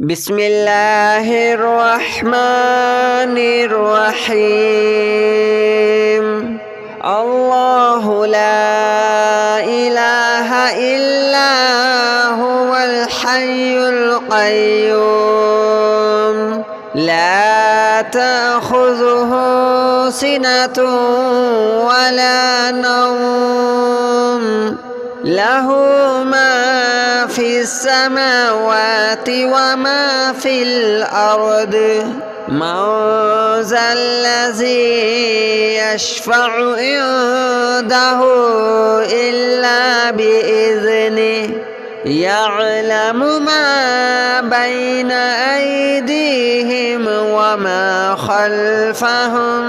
بسم الله الرحمن الرحيم. الله لا إله إلا هو الحي القيوم لا تأخذه سنة ولا نوم له ما في السماوات وما في الأرض من ذا الذي يشفع عنده إلا بإذنه يعلم ما بين أيديهم وما خلفهم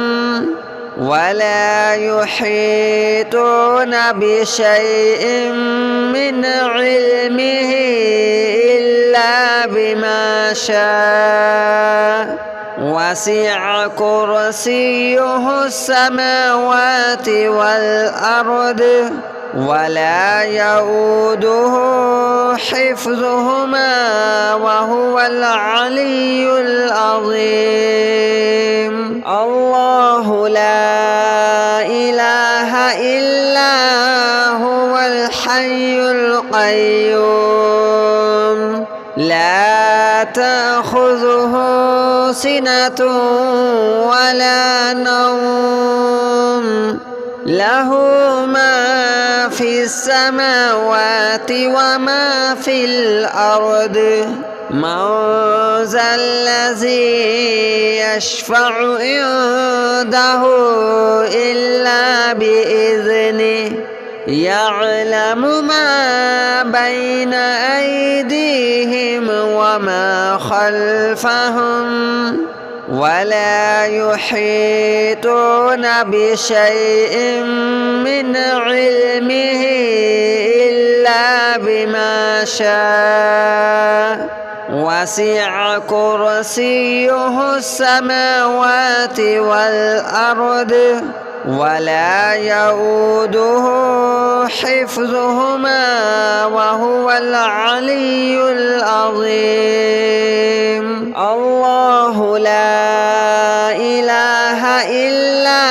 ولا يحيطون بشيء من علمه إلا بما شاء وسع كرسيه السماوات والأرض ولا يؤوده حفظهما وهو العلي العظيم. الله لا إله إلا هو الحي القيوم لا تأخذه سنة ولا نوم له ما في السماوات وما في الأرض من ذا الذي يشفع عنده إلا بإذنه يعلم ما بين أيديهم وما خلفهم ولا يحيطون بشيء من علمه إلا بما شاء وسع كرسيه السماوات والأرض ولا يؤوده حفظهما وهو العلي العظيم. الله لا إله إلا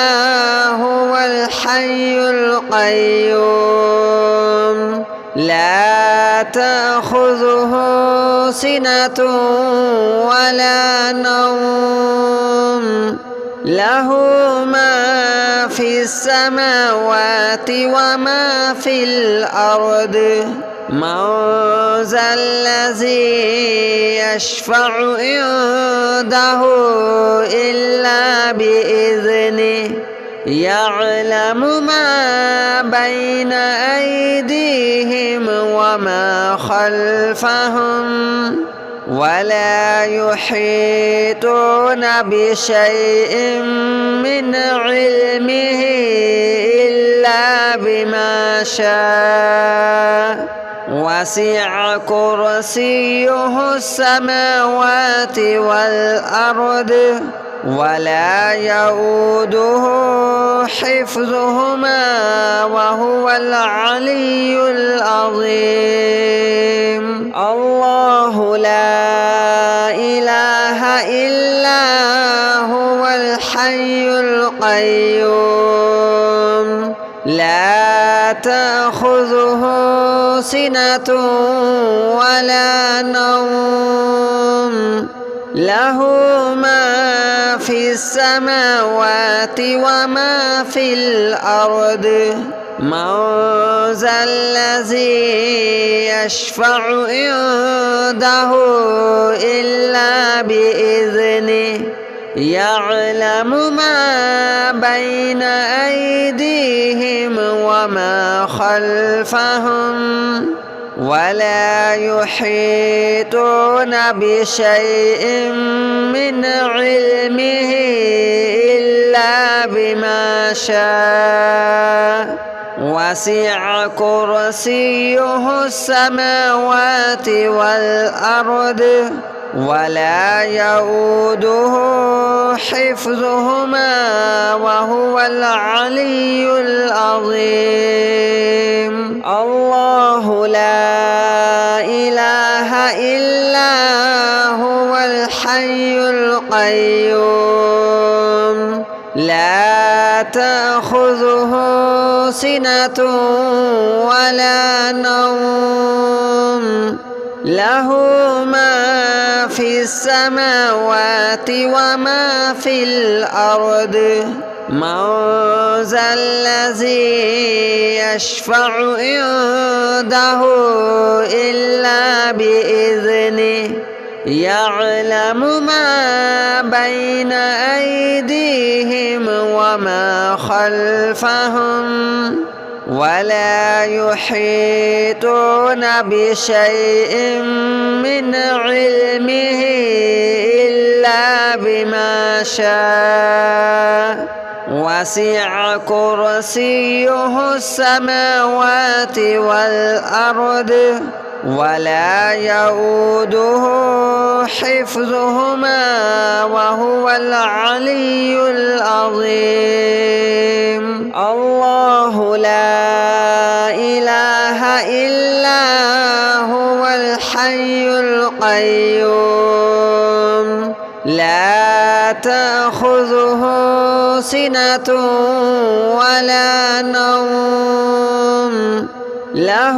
هو الحي القيوم لا تأخذه سنة ولا نوم له ما في السماوات وما في الأرض من ذا الذي يشفع عنده إلا بإذنه يعلم ما بين أيديهم وما خلفهم ولا يحيطون بشيء من علمه إلا بما شاء وسع كرسيه السماوات والأرض ولا يؤوده حفظهما وهو العلي العظيم. الله لا إله إلا هو الحي القيوم لا تأخذه سنة ولا نوم له ما في السماوات وما في الأرض من ذا الذي يشفع عنده إلا بإذنه يعلم ما بين أيديهم وما خلفهم ولا يحيطون بشيء من علمه إلا بما شاء وسع كرسيه السماوات والأرض ولا يؤوده حفظهما وهو العلي العظيم. الله لا إله إلا الحي القيوم لا تأخذه سنة ولا نوم له ما في السماوات وما في الأرض من ذا الذي يشفع عنده إلا بإذنه يعلم ما بين أيديهم وما خلفهم ولا يحيطون بشيء من علمه إلا بما شاء وسع كرسيه السماوات والأرض ولا يؤوده حفظهما وهو العلي العظيم الله لا إله إلا هو الحي القيوم لا تأخذه سنة ولا نوم له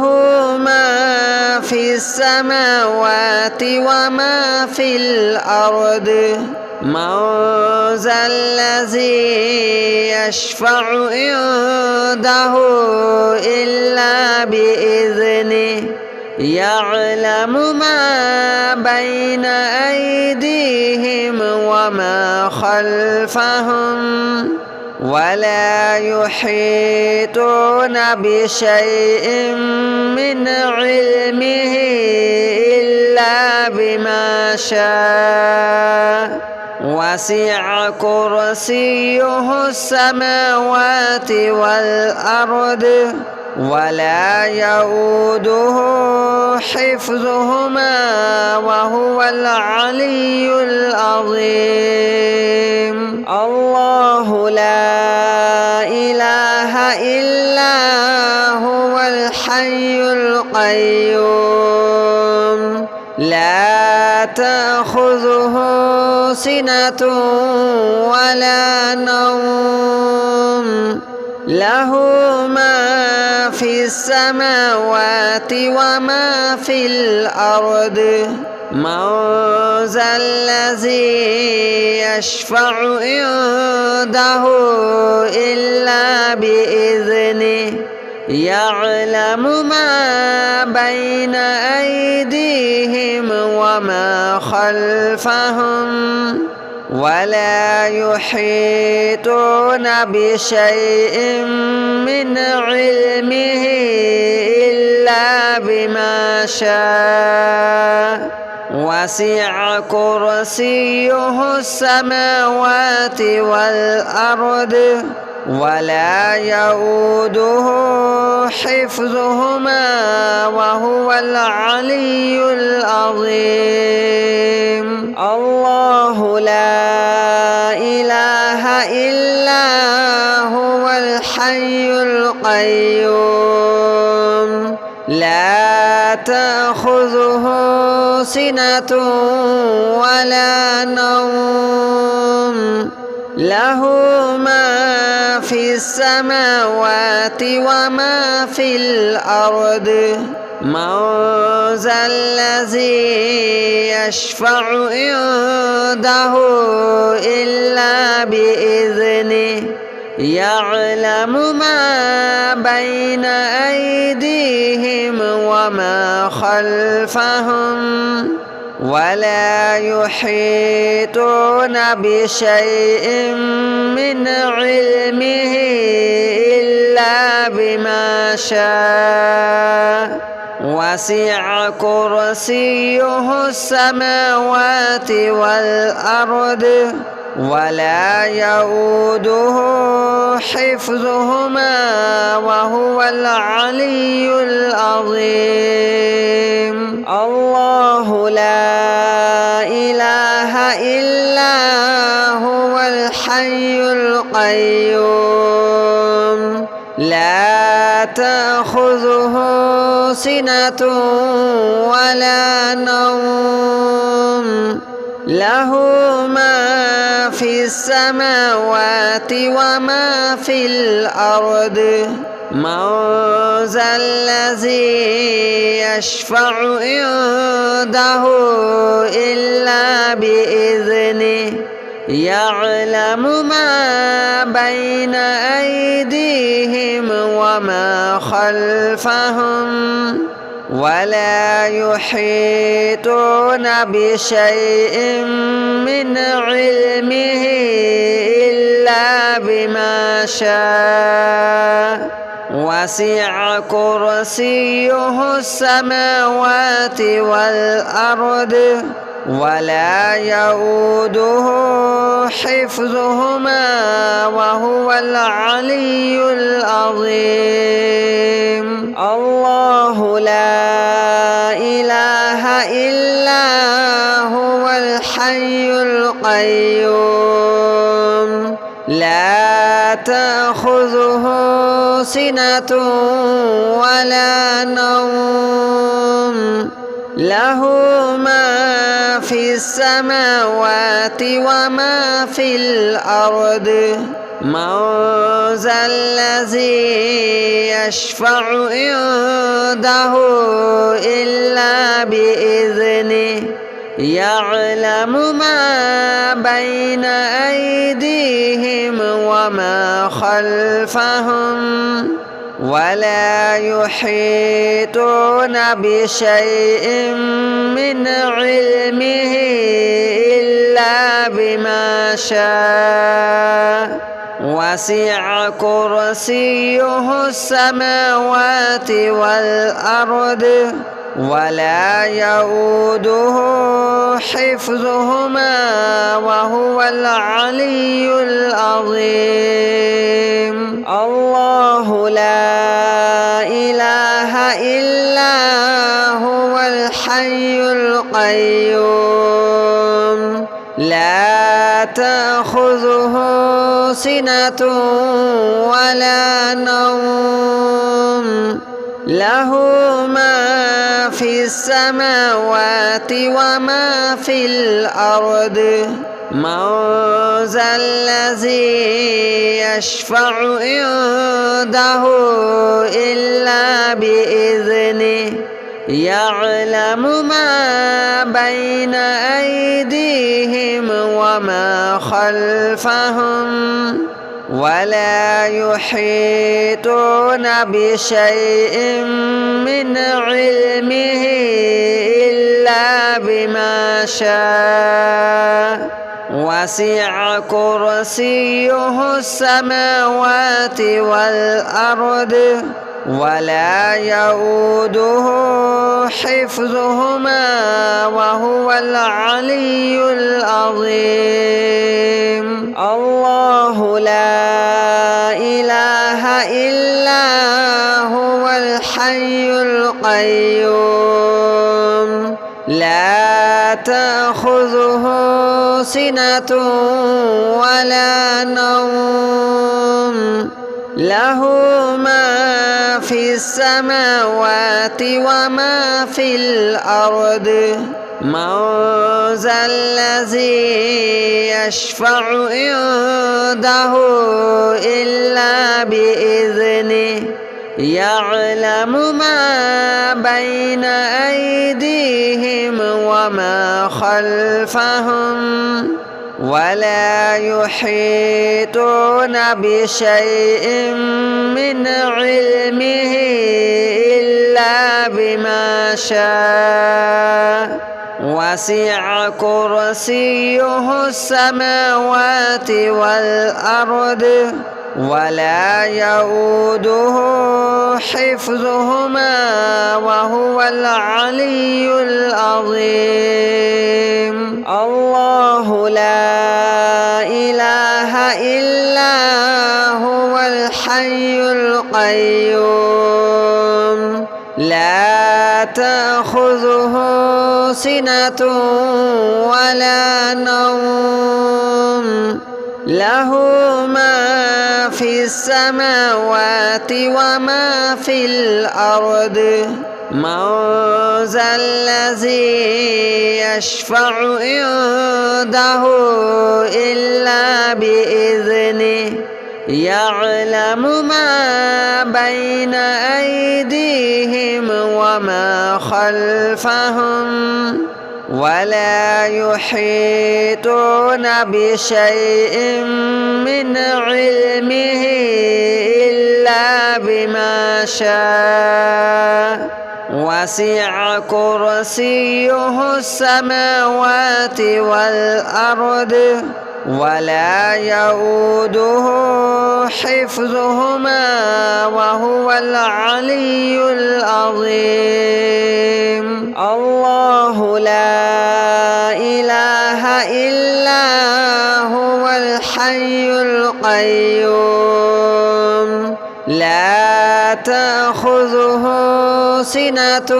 ما في السماوات وما في الأرض من ذا الذي يشفع عنده إلا بإذنه يعلم ما بين أيديهم وما خلفهم ولا يحيطون بشيء من علمه إلا بما شاء وسع كرسيه السماوات والأرض ولا يؤوده حفظهما وهو العلي العظيم الله لا إله إلا هو الحي القيوم لا تأخذه سنة ولا نوم له ما في السماوات وما في الأرض من ذا الذي يشفع عنده إلا بإذنه يعلم ما بين أيديهم وما خلفهم ولا يحيطون بشيء من علمه إلا بما شاء وسع كرسيه السماوات والأرض ولا يؤوده حفظهما وهو العلي العظيم الله لا إله إلا هو الحي القيوم لا تأخذه سنة ولا نوم له ما في السماوات وما في الأرض من ذا الذي يشفع عنده إلا بإذنه يعلم ما بين أيديهم وما خلفهم ولا يحيطون بشيء من علمه إلا بما شاء وسع كرسيه السماوات والأرض ولا يؤوده حفظهما وهو العلي العظيم الله لا إله إلا هو الحي القيوم لا تأخذه سنة ولا نوم له ما في السماوات وما في الأرض من ذا الذي يشفع عنده إلا بإذنه يعلم ما بين أيديهم وما خلفهم ولا يحيطون بشيء من علمه إلا بما شاء وسع كرسيه السماوات والأرض ولا يؤوده حفظهما وهو العلي العظيم. الله لا إله إلا هو الحي القيوم لا تأخذه سنة ولا نوم له ما في السماوات وما في الأرض من ذا الذي يشفع عنده إلا بإذنه يعلم ما بين أيديهم وما خلفهم ولا يحيطون بشيء من علمه إلا بما شاء وسع كرسيه السماوات والأرض ولا يؤوده حفظهما وهو العلي العظيم. الله لا إله إلا هو الحي القيوم لا تأخذه سنة ولا نوم له ما في السماوات وما في الأرض من ذا الذي يشفع عنده إلا بإذنه يعلم ما بين أيديهم وما خلفهم ولا يحيطون بشيء من علمه إلا بما شاء وسع كرسيه السماوات والأرض ولا يؤوده حفظهما وهو العلي العظيم. الله لا إله إلا هو الحي القيوم لا تأخذه سنة ولا نوم له ما في السماوات وما في الأرض من ذا الذي يشفع عنده إلا بإذنه يعلم ما بين أيديهم وما خلفهم ولا يحيطون بشيء من علمه إلا بما شاء وسع كرسيه السماوات والأرض ولا يؤوده حفظهما وهو العلي العظيم. الله لا إله إلا هو الحي القيوم لا تأخذه سنة ولا نوم له ما في السماوات وما في الأرض من ذا الذي يشفع عنده إلا بإذنه يعلم ما بين أيديهم وما خلفهم ولا يحيطون بشيء من علمه إلا بما شاء وسع كرسيه السماوات والأرض ولا يؤوده حفظهما وهو العلي العظيم. الله لا إله إلا هو الحي القيوم لا تأخذه سنة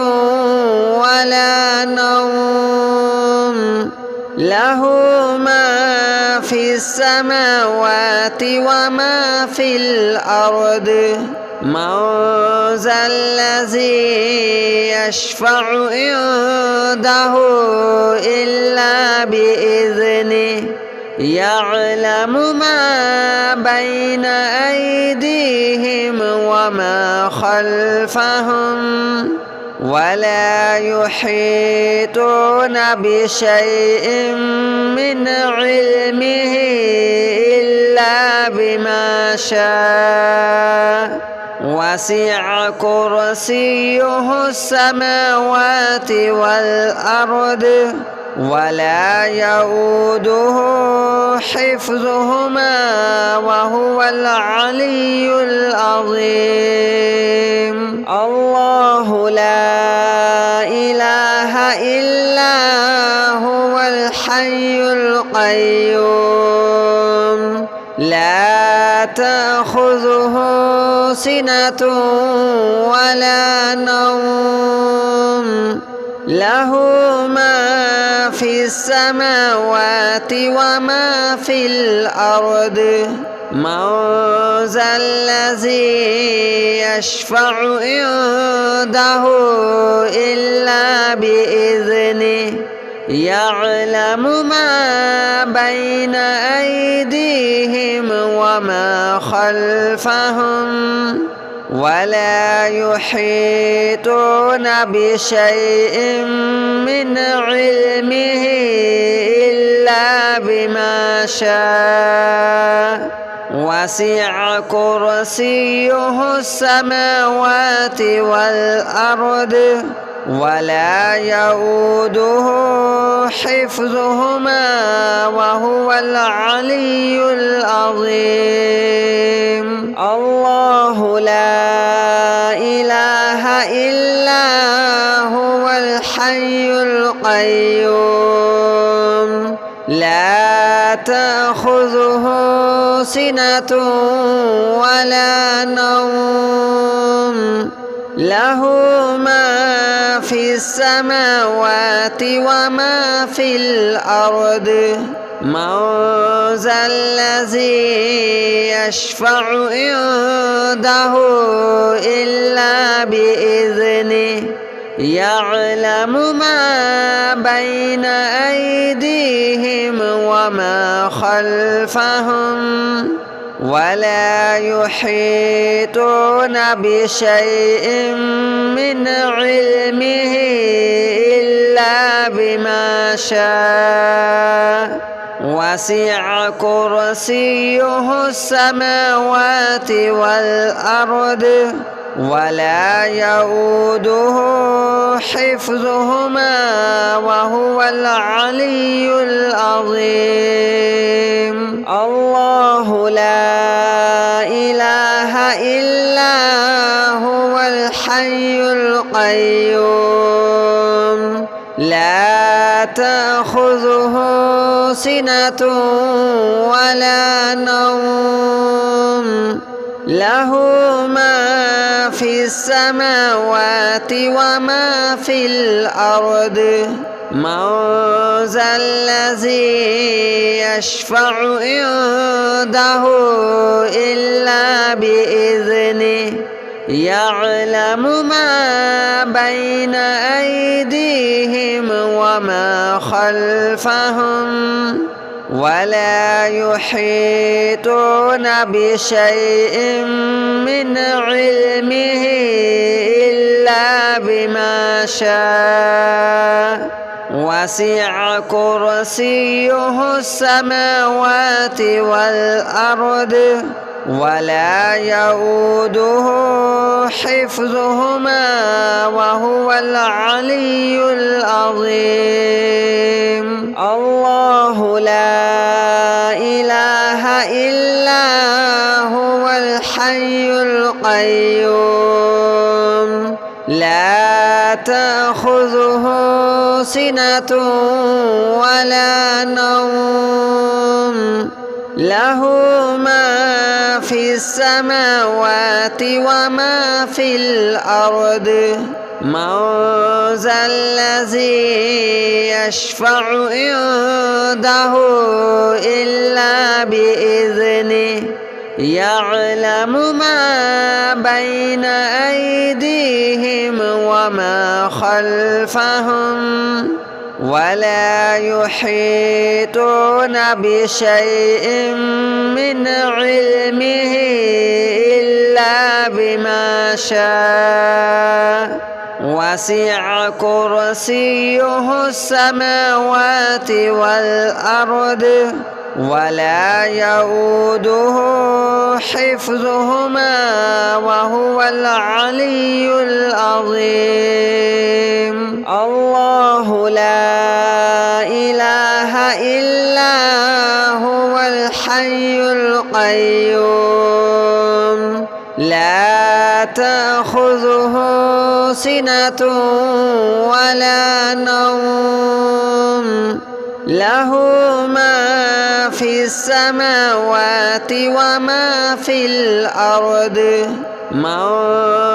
ولا نوم له ما في السماوات وما في الأرض من ذا الذي يشفع عنده إلا بإذنه يعلم ما بين أيديهم وما خلفهم ولا يحيطون بشيء من علمه إلا بما شاء وسع كرسيه السماوات والأرض ولا يؤوده حفظهما وهو العلي العظيم. الله لا إله إلا هو الحي القيوم لا تأخذه سنة ولا نوم له ما في السماوات وما في الأرض من ذا الذي يشفع عنده إلا بإذنه يعلم ما بين أيديهم وما خلفهم ولا يحيطون بشيء من علمه إلا بما شاء وسع كرسيه السماوات والأرض ولا يؤوده حفظهما وهو العلي العظيم. الله لا إله إلا هو الحي القيوم لا تأخذه سنة ولا نوم له ما في السماوات وما في الأرض من ذا الذي يشفع عنده إلا بإذنه يعلم ما بين أيديهم وما خلفهم ولا يحيطون بشيء من علمه إلا بما شاء وسع كرسيه السماوات والأرض ولا يؤوده حفظهما وهو العلي العظيم. الله لا إله إلا هو الحي القيوم لا تأخذه سنة ولا نوم له ما في السماوات وما في الأرض من ذا الذي يشفع عنده إلا بإذنه يعلم ما بين أيديهم وما خلفهم ولا يحيطون بشيء من علمه إلا بما شاء وسع كرسيه السماوات والأرض ولا يؤوده حفظهما وهو العلي العظيم. الله لا إله إلا هو الحي القيوم لا تأخذه سنة ولا نوم له ما في السماوات وما في الأرض من ذا الذي يشفع عنده إلا بإذنه يعلم ما بين أيديهم وما خلفهم ولا يحيطون بشيء من علمه إلا بما شاء وسع كرسيه السماوات والأرض ولا يؤوده حفظهما وهو العلي العظيم. الله لا إله إلا هو الحي القيوم لا تأخذه سنة ولا نوم له ما في السماوات وما في الأرض من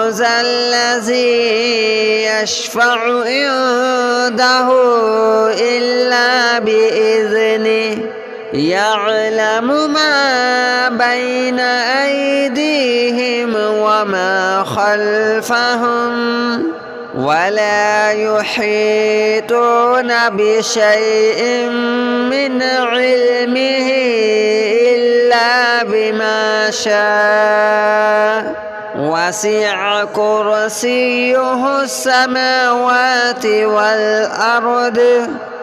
ذا الذي يشفع عنده إلا بإذنه يعلم ما بين أيديهم وما خلفهم ولا يحيطون بشيء من علمه إلا بما شاء وسع كرسيه السماوات والأرض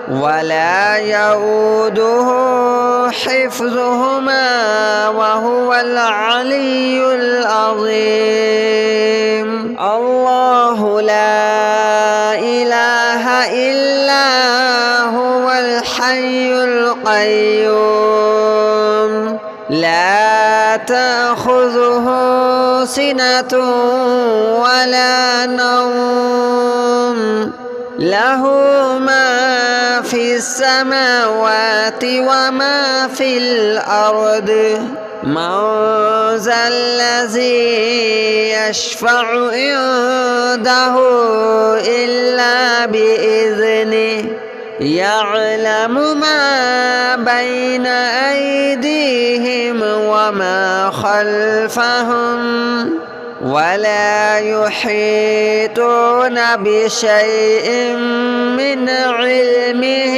ولا يؤوده حفظهما وهو العلي العظيم. الله لا إله إلا هو الحي القيوم لا تأخذه سنة ولا نوم له ما في السماوات وما في الأرض من ذا الذي يشفع عنده إلا بإذنه يعلم ما بين أيديهم وما خلفهم ولا يحيطون بشيء من علمه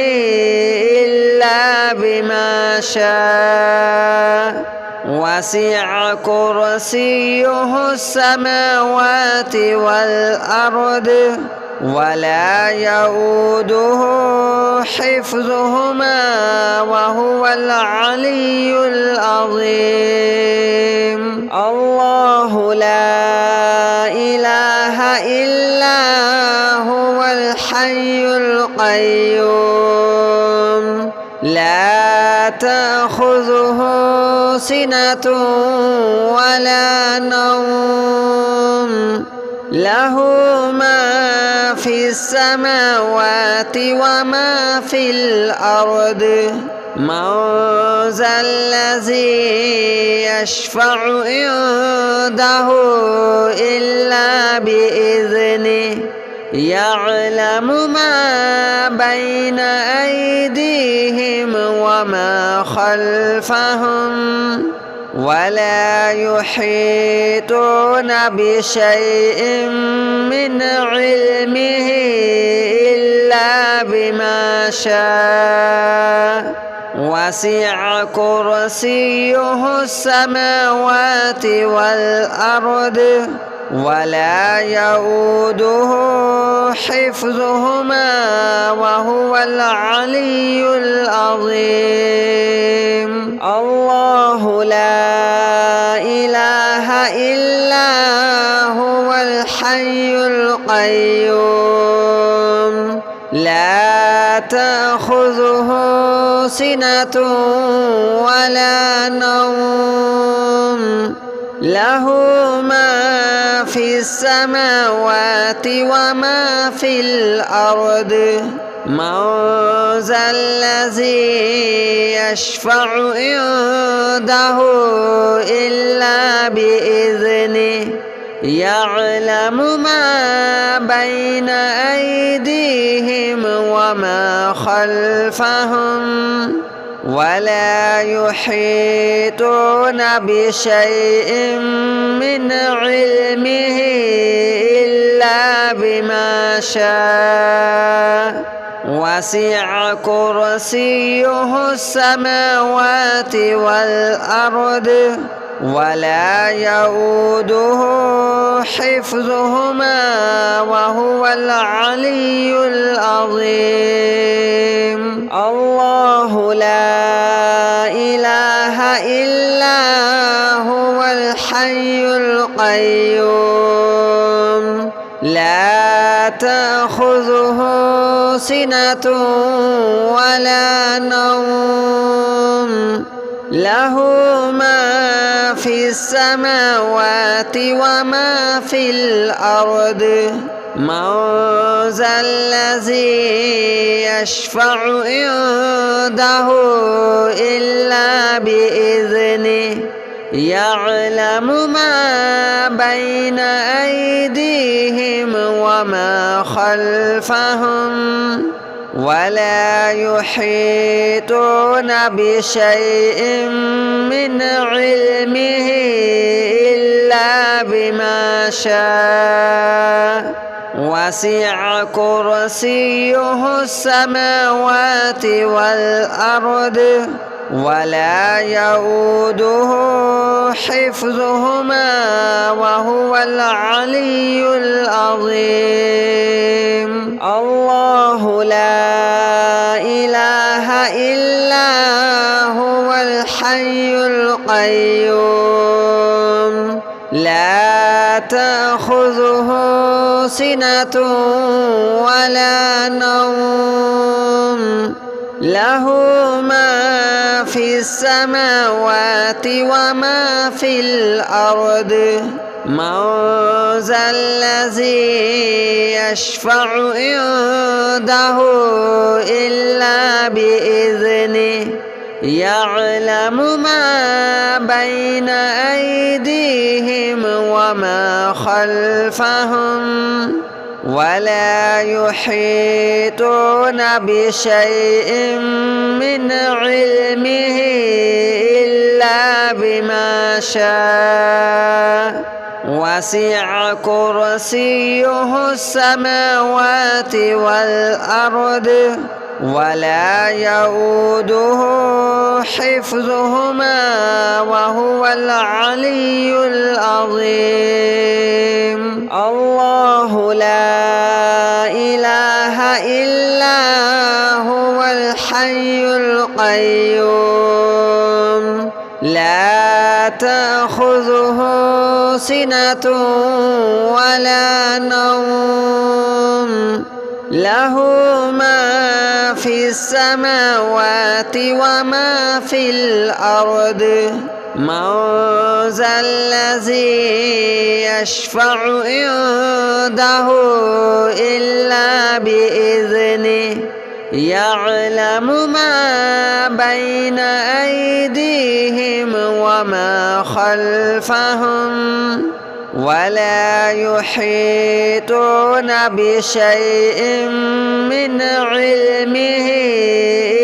إلا بما شاء وسع كرسيه السماوات والأرض ولا يؤوده حفظهما وهو العلي العظيم. الله لا إله إلا هو الحي القيوم لا تأخذه سنة ولا نوم له ما في السماوات وما في الأرض من ذا الذي يشفع عنده إلا بإذنه يعلم ما بين أيديهم وما خلفهم ولا يحيطون بشيء من علمه إلا بما شاء وسع كرسيه السماوات والأرض ولا يؤوده حفظهما وهو العلي العظيم. الله لا إله إلا هو الحي القيوم لا تأخذه سنة ولا نوم له ما في السماوات وما في الأرض من ذا الذي يشفع عنده إلا بإذنه يعلم ما بين أيديهم وما خلفهم ولا يحيطون بشيء من علمه إلا بما شاء وسع كرسيه السماوات والأرض ولا يؤوده حفظهما وهو العلي العظيم. الله لا إله إلا هو الحي القيوم لا تأخذه سنة ولا نوم له ما في السماوات وما في الأرض من ذا الذي يشفع عنده إلا بإذنه يعلم ما بين أيديهم وما خلفهم ولا يحيطون بشيء من علمه إلا بما شاء وسع كرسيه السماوات والأرض ولا يؤوده حفظهما وهو العلي العظيم. الله لا إله إلا هو الحي القيوم لا تأخذه سنة ولا نوم له ما في السماوات وما في الأرض من ذا الذي يشفع عنده إلا بإذنه يعلم ما بين أيديهم وما خلفهم ولا يحيطون بشيء من علمه إلا بما شاء وسع كرسيه السماوات والأرض ولا يؤوده حفظهما وهو العلي العظيم. الله لا إله إلا هو الحي القيوم لا تأخذه سنة ولا نوم له ما في السماوات وما في الأرض من ذا الذي يشفع عنده إلا بإذنه يعلم ما بين أيديهم وما خلفهم ولا يحيطون بشيء من علمه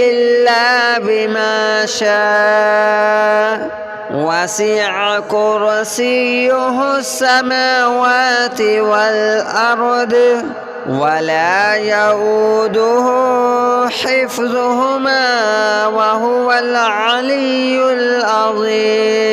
إلا بما شاء وسع كرسيه السماوات والأرض ولا يؤوده حفظهما وهو العلي العظيم.